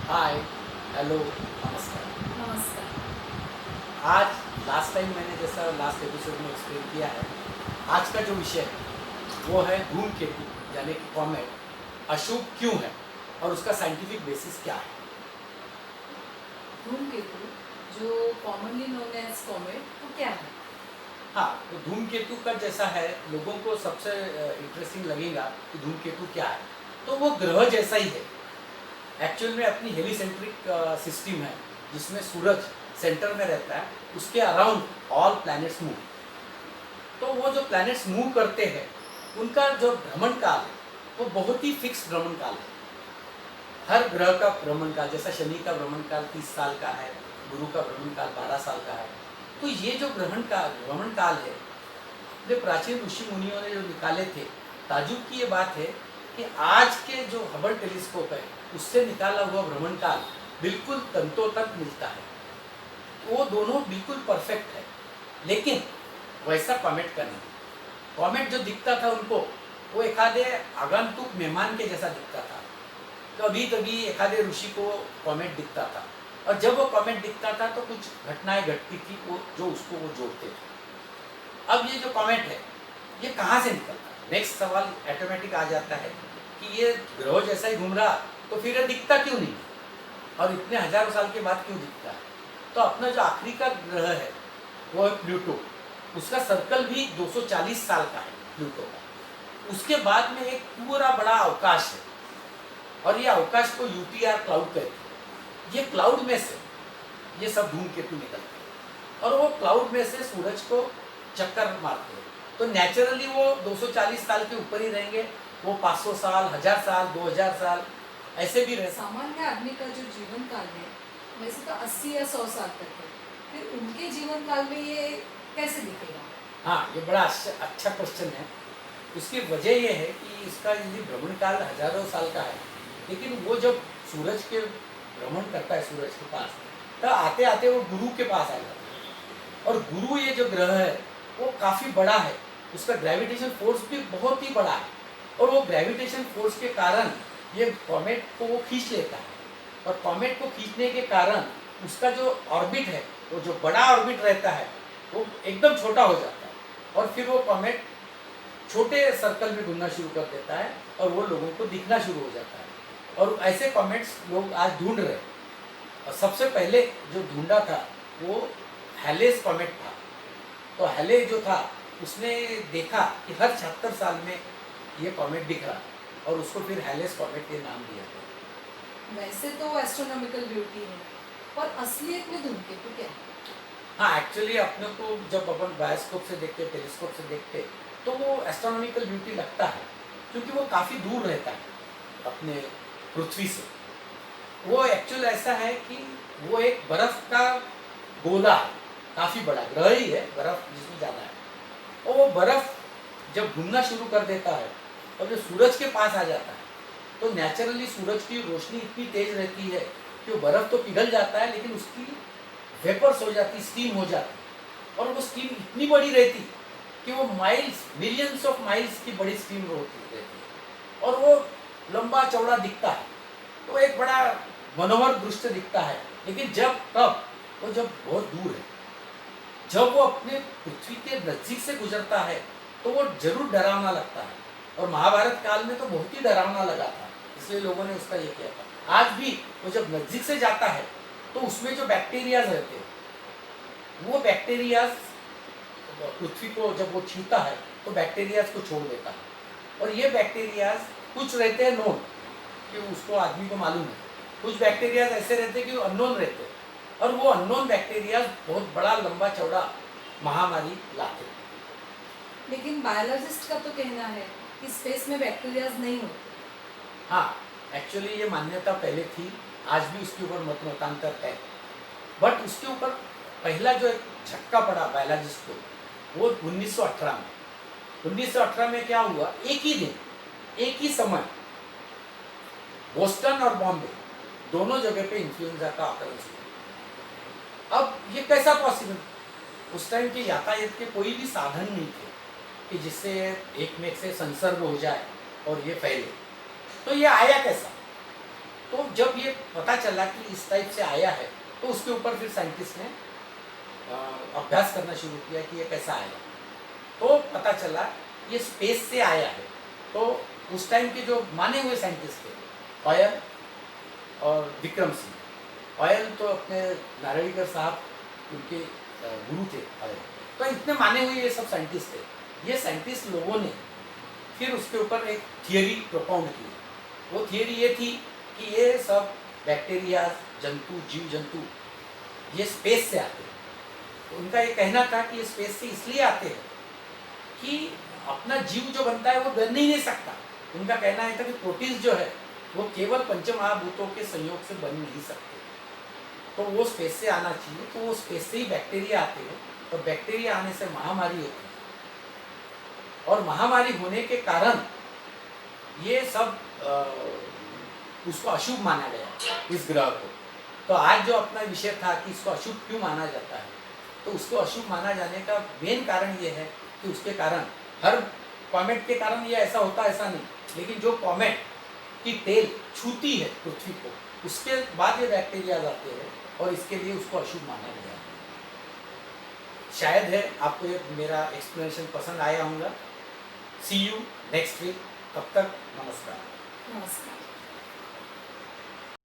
हाय, hello, नमस्कार। नमस्कार। आज लास्ट टाइम मैंने जैसा लास्ट एपिसोड में एक्सप्लेन किया है, आज का जो विषय है वो है धूमकेतु यानी कि कॉमेट अशुभ क्यों है और उसका साइंटिफिक बेसिस क्या है। धूमकेतु जो कॉमनली नोन एज कॉमेट वो क्या है? हाँ, तो धूमकेतु का जैसा है, लोगों को सबसे इंटरेस्टिंग लगेगा कि धूमकेतु क्या है। तो वो ग्रह जैसा ही है। एक्चुअल में अपनी हेलिसेंट्रिक सिस्टम है जिसमें सूरज सेंटर में रहता है, उसके अराउंड ऑल प्लैनेट्स मूव। तो वो जो प्लैनेट्स मूव करते हैं उनका जो भ्रमण काल है वो बहुत ही फिक्स भ्रमण काल है। हर ग्रह का भ्रमण काल, जैसा शनि का भ्रमण काल 30 साल का है, गुरु का भ्रमण काल 12 साल का है। तो ये जो भ्रमण काल है, जो प्राचीन ऋषि मुनियों ने जो निकाले थे, ताजुब की ये बात है कि आज के जो हबल टेलीस्कोप है उससे निकाला हुआ भ्रमण काल बिल्कुल तंतोतंत मिलता है। वो दोनों बिल्कुल परफेक्ट है, लेकिन वैसा कॉमेट का नहीं। कॉमेट जो दिखता था उनको, वो एखादे आगंतुक मेहमान के जैसा दिखता था। कभी कभी एखादे ऋषि को कॉमेट दिखता था, और जब वो कॉमेट दिखता था तो कुछ घटनाएं घटती थी वो जो उसको वो जोड़ते थे। अब ये जो कॉमेट है ये कहाँ से निकलता है, नेक्स्ट सवाल ऑटोमेटिक आ जाता है कि ये ग्रह जैसा ही घूम रहा तो फिर ये दिखता क्यों नहीं, और इतने हजारों साल के बाद क्यों दिखता है। तो अपना जो आखिरी का ग्रह है वो है प्लूटो। उसका सर्कल भी 240 साल का है प्लूटो का। उसके बाद में एक पूरा बड़ा अवकाश है, और ये अवकाश को यूटीआर क्लाउड कहते हैं। ये क्लाउड में से ये सब धूमकेतु निकलते हैं, और वो क्लाउड में से सूरज को चक्कर मारते हैं। तो नेचुरली वो 240 साल के ऊपर ही रहेंगे। वो 500 साल, 1000 साल, 2000 साल ऐसे भी रह सकते। सामान्य आदमी का जो जीवन काल है वैसे तो 80 या 100 साल तक है, फिर उनके जीवन काल में ये कैसे दिखेगा? हाँ, ये बड़ा अच्छा क्वेश्चन है। उसकी वजह ये है कि इसका यदि भ्रमण काल हजारों साल का है, लेकिन वो जब सूरज के भ्रमण करता है सूरज के पास, तब आते आते वो गुरु के पास आ जाता है। और गुरु ये जो ग्रह है वो काफ़ी बड़ा है, उसका ग्रेविटेशन फोर्स भी बहुत ही बड़ा है, और वो ग्रेविटेशन फोर्स के कारण ये कॉमेट को वो खींच लेता है। और कॉमेट को खींचने के कारण उसका जो ऑर्बिट है, वो जो बड़ा ऑर्बिट रहता है वो एकदम छोटा हो जाता है, और फिर वो कॉमेट छोटे सर्कल में घूमना शुरू कर देता है, और वो लोगों को दिखना शुरू हो जाता है। और ऐसे कॉमेट्स लोग आज ढूंढ रहे हैं। और सबसे पहले जो ढूंढा था वो हैलेस कॉमेट था। तो हैले जो था उसने देखा कि हर 76 साल में ये कॉमेट दिख रहा, और उसको फिर हैलेस कॉमेट के नाम दिया गया। वैसे तो एस्ट्रोनॉमिकल ब्यूटी है, पर असलियत में धूमकेतु क्या है? हाँ, एक्चुअली अपने को जब अपन बायोस्कोप से देखते, टेलीस्कोप से देखते, तो वो एस्ट्रोनॉमिकल ब्यूटी लगता है, क्योंकि वो काफ़ी दूर रहता है अपने पृथ्वी से। वो एक्चुअल ऐसा है कि वो एक बर्फ का गोला है, काफ़ी बड़ा ग्रह ही है, बर्फ जिसमें ज़्यादा है। और वो बर्फ जब घूमना शुरू कर देता है और जब सूरज के पास आ जाता है, तो नेचुरली सूरज की रोशनी इतनी तेज रहती है कि वो बर्फ तो पिघल जाता है, लेकिन उसकी वेपर्स हो जाती, स्टीम हो जाती, और वो स्टीम इतनी बड़ी रहती कि वो माइल्स, मिलियंस ऑफ माइल्स की बड़ी स्टीम होती रहती है, और वो लंबा चौड़ा दिखता है। तो एक बड़ा मनोहर दृश्य दिखता है। लेकिन जब तब वो जब बहुत दूर है, जब वो अपने पृथ्वी के नजदीक से गुजरता है तो वो जरूर डरावना लगता है। और महाभारत काल में तो बहुत ही डरावना लगा था, इसलिए लोगों ने उसका ये किया था। आज भी वो जब नजदीक से जाता है तो उसमें जो बैक्टीरियाज रहते हैं, वो बैक्टीरियाज पृथ्वी को जब वो छूता है तो बैक्टीरियाज को छोड़ देता है। और ये बैक्टीरियाज कुछ रहते हैं नोन, कि उसको आदमी को मालूम है। कुछ बैक्टीरियाज ऐसे रहते हैं कि वो अननोन रहते हैं, और वो अननोन बैक्टीरियाज बहुत बड़ा लंबा चौड़ा महामारी लाते हैं। लेकिन बायोलॉजिस्ट का तो कहना है कि स्पेस में बैक्टीरियाज नहीं होते। हाँ, एक्चुअली ये मान्यता पहले थी, आज भी उसके ऊपर मत मतांतर है। बट उसके ऊपर पहला जो एक झटका पड़ा बायोलॉजिस्ट को, वो 1918 में। 1918 में क्या हुआ, एक ही दिन, एक ही समय बोस्टन और बॉम्बे दोनों जगह पे इन्फ्लुएंजा का आक्रमण हुआ। अब ये कैसा पॉसिबल, उस टाइम के यातायात के कोई भी साधन नहीं थे कि जिससे एक में से संसर्ग हो जाए और ये फैले। तो ये आया कैसा, तो जब ये पता चला कि इस टाइप से आया है, तो उसके ऊपर फिर साइंटिस्ट ने अभ्यास करना शुरू किया कि ये कैसा आया। तो पता चला ये स्पेस से आया है। तो उस टाइम के जो माने हुए साइंटिस्ट थे, ऑयल और विक्रम सिंह। ऑयल तो अपने नारळीकर साहब उनके गुरु थे ऑयल। तो इतने माने हुए ये सब साइंटिस्ट थे। ये साइंटिस्ट लोगों ने फिर उसके ऊपर एक थियरी प्रोपाउंड की। वो थियरी ये थी कि ये सब बैक्टीरिया, जंतु, जीव जंतु ये स्पेस से आते हैं। उनका ये कहना था कि ये स्पेस से इसलिए आते हैं कि अपना जीव जो बनता है वो बन ही नहीं सकता। उनका कहना है था कि प्रोटीन्स जो है वो केवल पंचमहाभूतों के संयोग से बन नहीं सकते, तो वो स्पेस से आना चाहिए। तो वो स्पेस से ही बैक्टीरिया आते हैं, और बैक्टीरिया आने से महामारी होती है, और महामारी होने के कारण ये सब उसको अशुभ माना गया इस ग्रह को। तो आज जो अपना विषय था कि इसको अशुभ क्यों माना जाता है, तो उसको अशुभ माना जाने का मेन कारण ये है कि उसके कारण, हर कॉमेट के कारण ये ऐसा होता ऐसा नहीं, लेकिन जो कॉमेट की टेल छूती है पृथ्वी को, उसके बाद ये बैक्टीरिया आते हैं, और इसके लिए उसको अशुभ माना गया है। शायद है आपको ये मेरा एक्सप्लेनेशन पसंद आया होगा। सी यू नेक्स्ट वीक। तब तक नमस्कार। नमस्कार।